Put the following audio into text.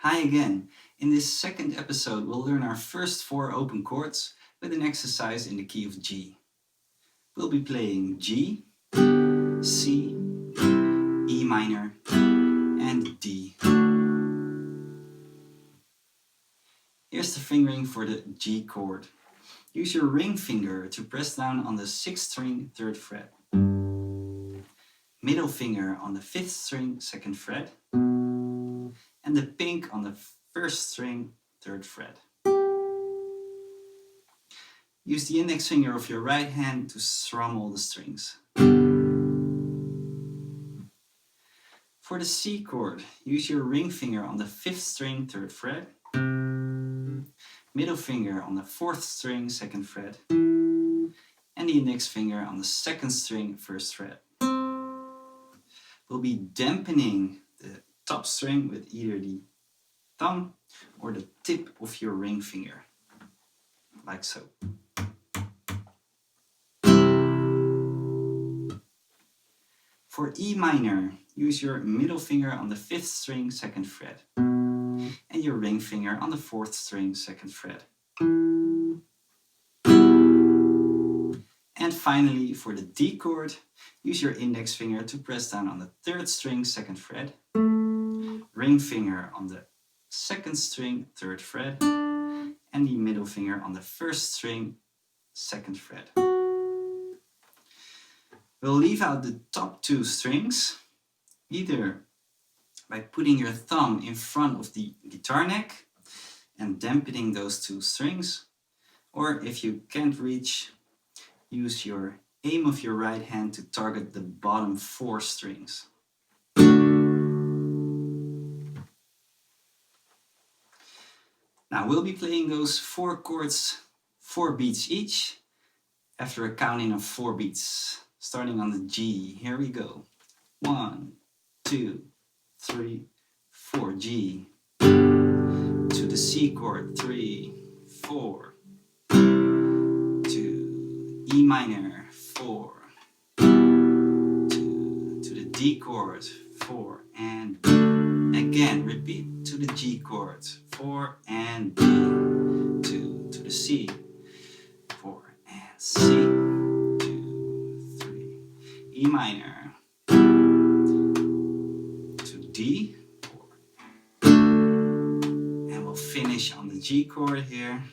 Hi again. In this second episode, we'll learn our first 4 open chords with an exercise in the key of G. We'll be playing G, C, E minor, and D. Here's the fingering for the G chord. Use your ring finger to press down on the 6th string 3rd fret. Middle finger on the 5th string 2nd fret. And the pink on the 1st string 3rd fret. Use the index finger of your right hand to strum all the strings. For the C chord, use your ring finger on the 5th string 3rd fret, middle finger on the 4th string 2nd fret, and the index finger on the 2nd string 1st fret. We'll be dampening the top string with either the thumb or the tip of your ring finger, like so. For E minor, use your middle finger on the 5th string 2nd fret and your ring finger on the 4th string 2nd fret. And finally, for the D chord, use your index finger to press down on the 3rd string 2nd fret, ring finger on the 2nd string 3rd fret, and the middle finger on the 1st string 2nd fret. We'll leave out the top 2 strings, either by putting your thumb in front of the guitar neck and dampening those 2 strings, or if you can't reach, use your aim of your right hand to target the bottom 4 strings. Now we'll be playing those 4 chords 4 beats each after a counting of 4 beats. Starting on the G, here we go. 1, 2, 3, 4, G. To the C chord, 3, 4. To E minor, 4. To the D chord, 4 and B. Again, repeat to the G chord, 4 and B. To the C, 4 and C. E minor, to D, 4, and we'll finish on the G chord here,